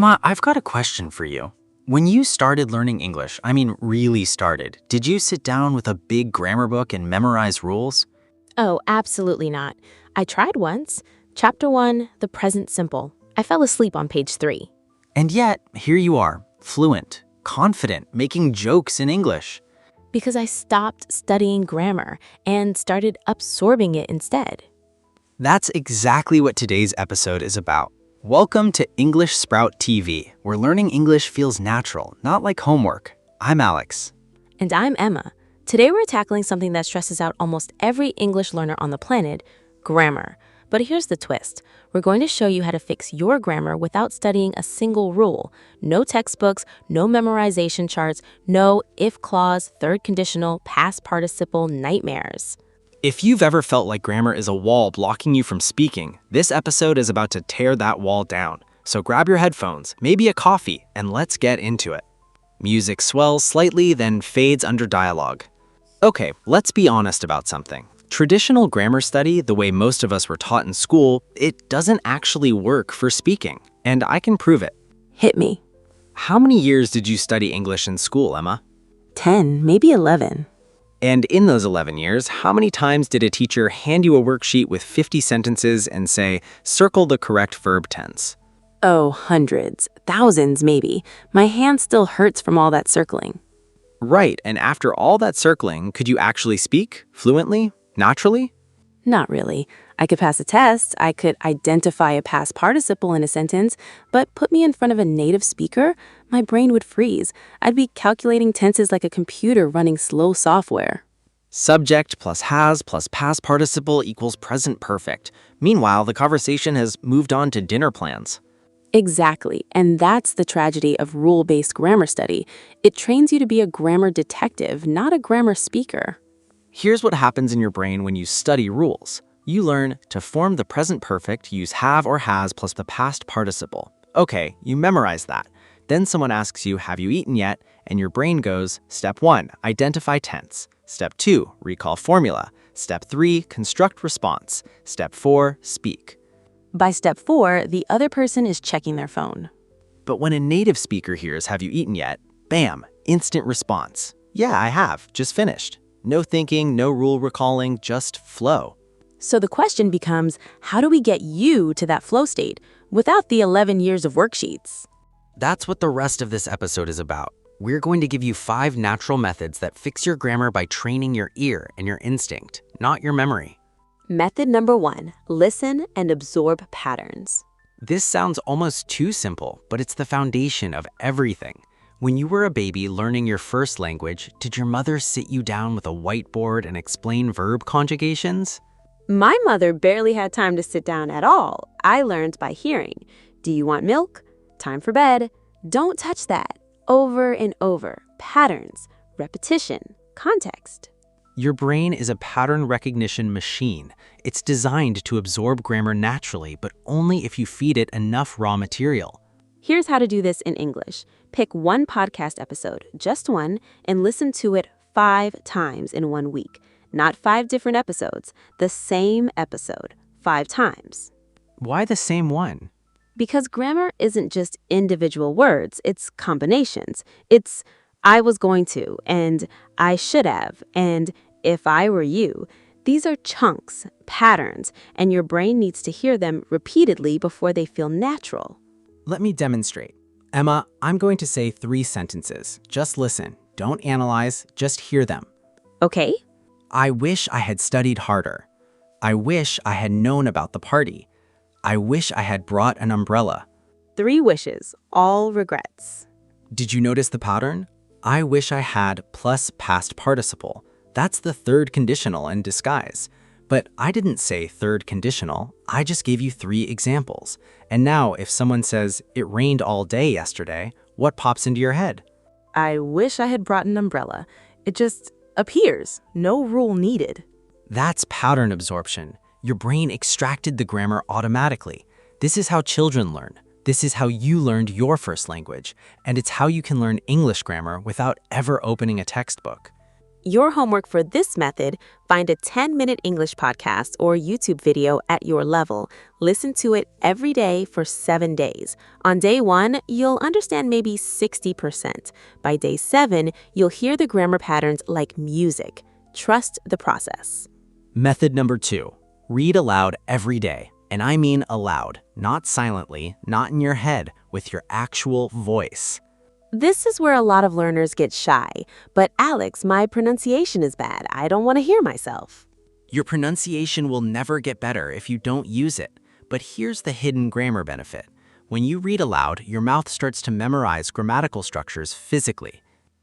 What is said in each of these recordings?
Emma, I've got a question for you. When you started learning English, really started, did you sit down with a big grammar book and memorize rules? Oh, absolutely not. I tried once. Chapter 1, the present simple. I fell asleep on page 3. And yet, here you are, fluent, confident, making jokes in English. Because I stopped studying grammar and started absorbing it instead. That's exactly what today's episode is about. Welcome to English Sprout TV, where learning English feels natural, not like homework. I'm Alex. And I'm Emma. Today we're tackling something that stresses out almost every English learner on the planet, grammar. But here's the twist. We're going to show you how to fix your grammar without studying a single rule. No textbooks, no memorization charts, no if clause, third conditional, past participle nightmares. If you've ever felt like grammar is a wall blocking you from speaking, this episode is about to tear that wall down. So grab your headphones, maybe a coffee, and let's get into it. Music swells slightly, then fades under dialogue. Okay, let's be honest about something. Traditional grammar study, the way most of us were taught in school, it doesn't actually work for speaking, and I can prove it. Hit me. How many years did you study English in school, Emma? 10, maybe 11. And in those 11 years, how many times did a teacher hand you a worksheet with 50 sentences and say, circle the correct verb tense? Oh, hundreds, thousands maybe. My hand still hurts from all that circling. Right, and after all that circling, could you actually speak fluently, naturally? Not really. I could pass a test, I could identify a past participle in a sentence, but put me in front of a native speaker, my brain would freeze. I'd be calculating tenses like a computer running slow software. Subject plus has plus past participle equals present perfect. Meanwhile, the conversation has moved on to dinner plans. Exactly, and that's the tragedy of rule-based grammar study. It trains you to be a grammar detective, not a grammar speaker. Here's what happens in your brain when you study rules. You learn to form the present perfect, use have or has plus the past participle. Okay, you memorize that. Then someone asks you, have you eaten yet? And your brain goes, step 1, identify tense. Step 2, recall formula. Step 3, construct response. Step 4, speak. By step 4, the other person is checking their phone. But when a native speaker hears, have you eaten yet? Bam, instant response. Yeah, I have, just finished. No thinking, no rule recalling, just flow. So the question becomes, how do we get you to that flow state without the 11 years of worksheets? That's what the rest of this episode is about. We're going to give you 5 natural methods that fix your grammar by training your ear and your instinct, not your memory. Method number 1, listen and absorb patterns. This sounds almost too simple, but it's the foundation of everything. When you were a baby learning your first language, did your mother sit you down with a whiteboard and explain verb conjugations? My mother barely had time to sit down at all. I learned by hearing. Do you want milk? Time for bed. Don't touch that. Over and over. Patterns, repetition, context. Your brain is a pattern recognition machine. It's designed to absorb grammar naturally, but only if you feed it enough raw material. Here's how to do this in English. Pick one podcast episode, just one, and listen to it 5 times in 1 week. Not 5 different episodes, the same episode, 5 times. Why the same one? Because grammar isn't just individual words, it's combinations. It's I was going to, and I should have, and if I were you. These are chunks, patterns, and your brain needs to hear them repeatedly before they feel natural. Let me demonstrate. Emma, I'm going to say 3 sentences. Just listen. Don't analyze, just hear them. Okay? I wish I had studied harder. I wish I had known about the party. I wish I had brought an umbrella. 3 wishes, all regrets. Did you notice the pattern? I wish I had plus past participle. That's the third conditional in disguise. But I didn't say third conditional. I just gave you 3 examples. And now if someone says, it rained all day yesterday, what pops into your head? I wish I had brought an umbrella. It just appears. No rule needed. That's pattern absorption. Your brain extracted the grammar automatically. This is how children learn. This is how you learned your first language. And it's how you can learn English grammar without ever opening a textbook. Your homework for this method: find a 10-minute English podcast or YouTube video at your level. Listen to it every day for 7 days. On day 1, you'll understand maybe 60%. By day 7, you'll hear the grammar patterns like music. Trust the process. Method number 2. Read aloud every day. And I mean aloud, not silently, not in your head, with your actual voice. This is where a lot of learners get shy. But Alex, my pronunciation is bad. I don't want to hear myself. Your pronunciation will never get better if you don't use it. But here's the hidden grammar benefit. When you read aloud, your mouth starts to memorize grammatical structures physically.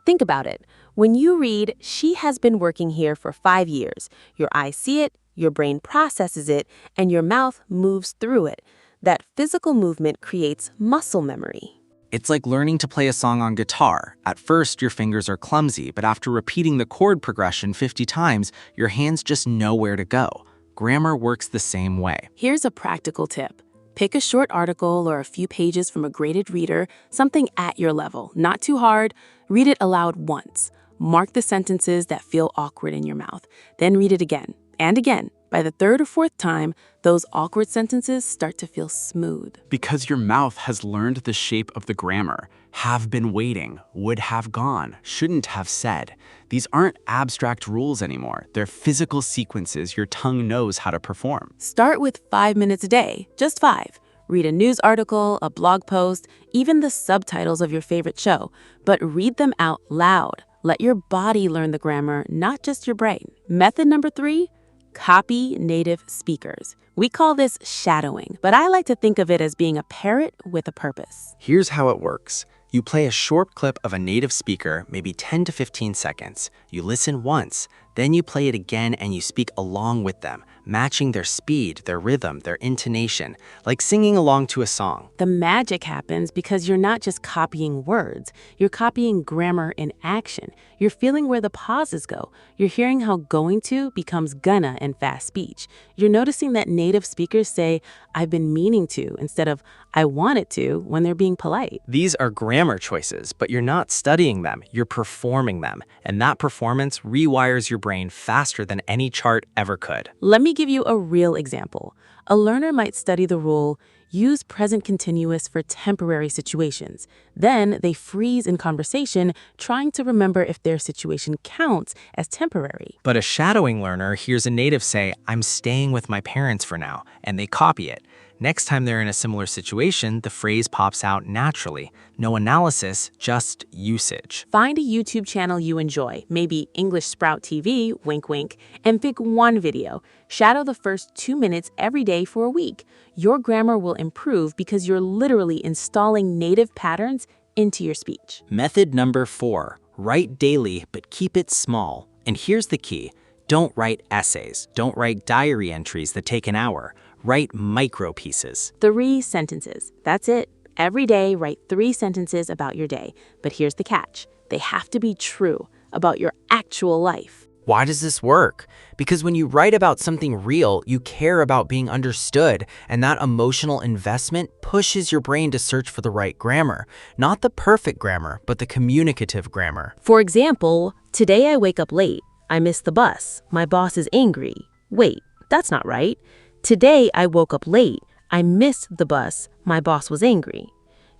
Think about it. When you read, "She has been working here for 5 years," your eyes see it, your brain processes it, and your mouth moves through it. That physical movement creates muscle memory. It's like learning to play a song on guitar. At first, your fingers are clumsy, but after repeating the chord progression 50 times, your hands just know where to go. Grammar works the same way. Here's a practical tip. Pick a short article or a few pages from a graded reader, something at your level, not too hard. Read it aloud once. Mark the sentences that feel awkward in your mouth. Then read it again and again. By the 3rd or 4th time, those awkward sentences start to feel smooth. Because your mouth has learned the shape of the grammar. Have been waiting, would have gone, shouldn't have said. These aren't abstract rules anymore. They're physical sequences your tongue knows how to perform. Start with 5 minutes a day, just 5. Read a news article, a blog post, even the subtitles of your favorite show. But read them out loud. Let your body learn the grammar, not just your brain. Method number 3. Copy native speakers. We call this shadowing, but I like to think of it as being a parrot with a purpose. Here's how it works. You play a short clip of a native speaker, maybe 10 to 15 seconds. You listen once, then you play it again and you speak along with them, matching their speed, their rhythm, their intonation, like singing along to a song. The magic happens because you're not just copying words, you're copying grammar in action. You're feeling where the pauses go. You're hearing how going to becomes gonna in fast speech. You're noticing that native speakers say, "I've been meaning to," instead of "I wanted to" when they're being polite. These are grammar choices, but you're not studying them, you're performing them. And that performance rewires your brain faster than any chart ever could. Let me give you a real example. A learner might study the rule, use present continuous for temporary situations. Then they freeze in conversation, trying to remember if their situation counts as temporary. But a shadowing learner hears a native say, "I'm staying with my parents for now," and they copy it. Next time they're in a similar situation, the phrase pops out naturally. No analysis, just usage. Find a YouTube channel you enjoy, maybe English Sprout TV, wink wink, and pick one video. Shadow the first 2 minutes every day for a week. Your grammar will improve because you're literally installing native patterns into your speech. Method number 4, write daily, but keep it small. And here's the key. Don't write essays. Don't write diary entries that take an hour. Write micro pieces. 3 sentences. That's it. Every day, write 3 sentences about your day. But here's the catch. They have to be true, about your actual life. Why does this work? Because when you write about something real, you care about being understood, and that emotional investment pushes your brain to search for the right grammar. Not the perfect grammar, but the communicative grammar. For example, today I wake up late. I missed the bus. My boss is angry. Wait, that's not right. Today I woke up late. I missed the bus. My boss was angry.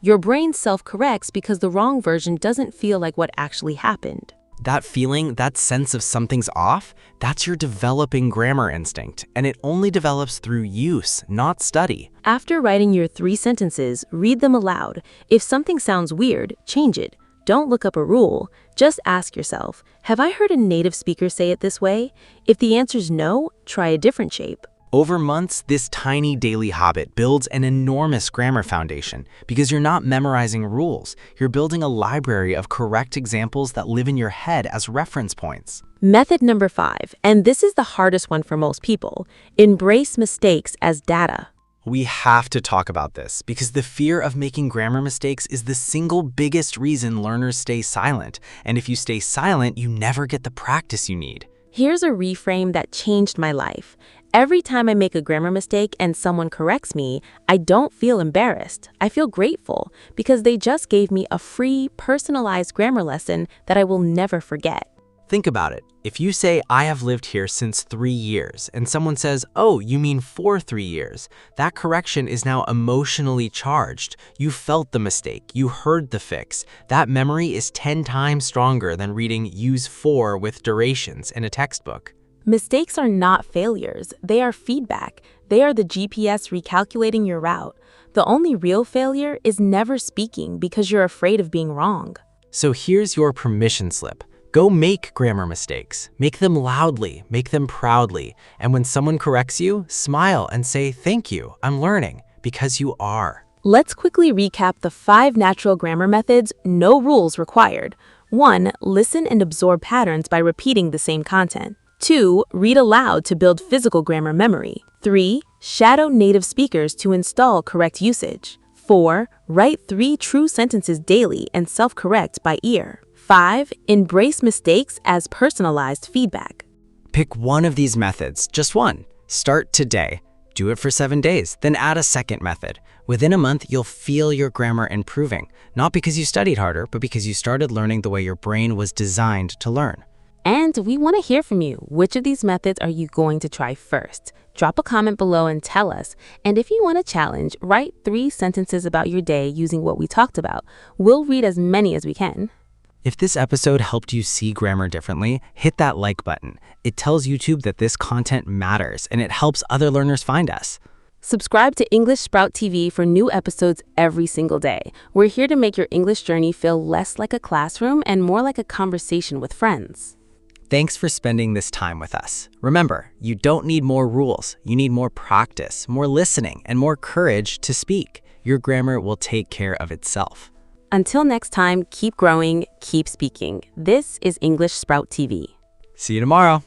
Your brain self-corrects because the wrong version doesn't feel like what actually happened. That feeling, that sense of something's off, that's your developing grammar instinct, and it only develops through use, not study. After writing your 3 sentences, read them aloud. If something sounds weird, change it. Don't look up a rule. Just ask yourself, have I heard a native speaker say it this way? If the answer's no, try a different shape. Over months, this tiny daily habit builds an enormous grammar foundation because you're not memorizing rules. You're building a library of correct examples that live in your head as reference points. Method number 5, and this is the hardest one for most people. Embrace mistakes as data. We have to talk about this because the fear of making grammar mistakes is the single biggest reason learners stay silent. And if you stay silent, you never get the practice you need. Here's a reframe that changed my life. Every time I make a grammar mistake and someone corrects me, I don't feel embarrassed. I feel grateful because they just gave me a free, personalized grammar lesson that I will never forget. Think about it. If you say, I have lived here since 3 years, and someone says, oh, you mean for 3 years, that correction is now emotionally charged. You felt the mistake. You heard the fix. That memory is 10 times stronger than reading use for with durations in a textbook. Mistakes are not failures. They are feedback. They are the GPS recalculating your route. The only real failure is never speaking because you're afraid of being wrong. So here's your permission slip. Go make grammar mistakes. Make them loudly, make them proudly. And when someone corrects you, smile and say, thank you, I'm learning, because you are. Let's quickly recap the 5 natural grammar methods, no rules required. 1. Listen and absorb patterns by repeating the same content. 2. Read aloud to build physical grammar memory. 3. Shadow native speakers to install correct usage. 4. Write 3 true sentences daily and self-correct by ear. 5. Embrace mistakes as personalized feedback. Pick one of these methods, just one. Start today. Do it for 7 days, then add a second method. Within a month, you'll feel your grammar improving, not because you studied harder, but because you started learning the way your brain was designed to learn. And we want to hear from you. Which of these methods are you going to try first? Drop a comment below and tell us. And if you want a challenge, write 3 sentences about your day using what we talked about. We'll read as many as we can. If this episode helped you see grammar differently, hit that like button. It tells YouTube that this content matters and it helps other learners find us. Subscribe to English Sprout TV for new episodes every single day. We're here to make your English journey feel less like a classroom and more like a conversation with friends. Thanks for spending this time with us. Remember, you don't need more rules. You need more practice, more listening, and more courage to speak. Your grammar will take care of itself. Until next time, keep growing, keep speaking. This is English Sprout TV. See you tomorrow.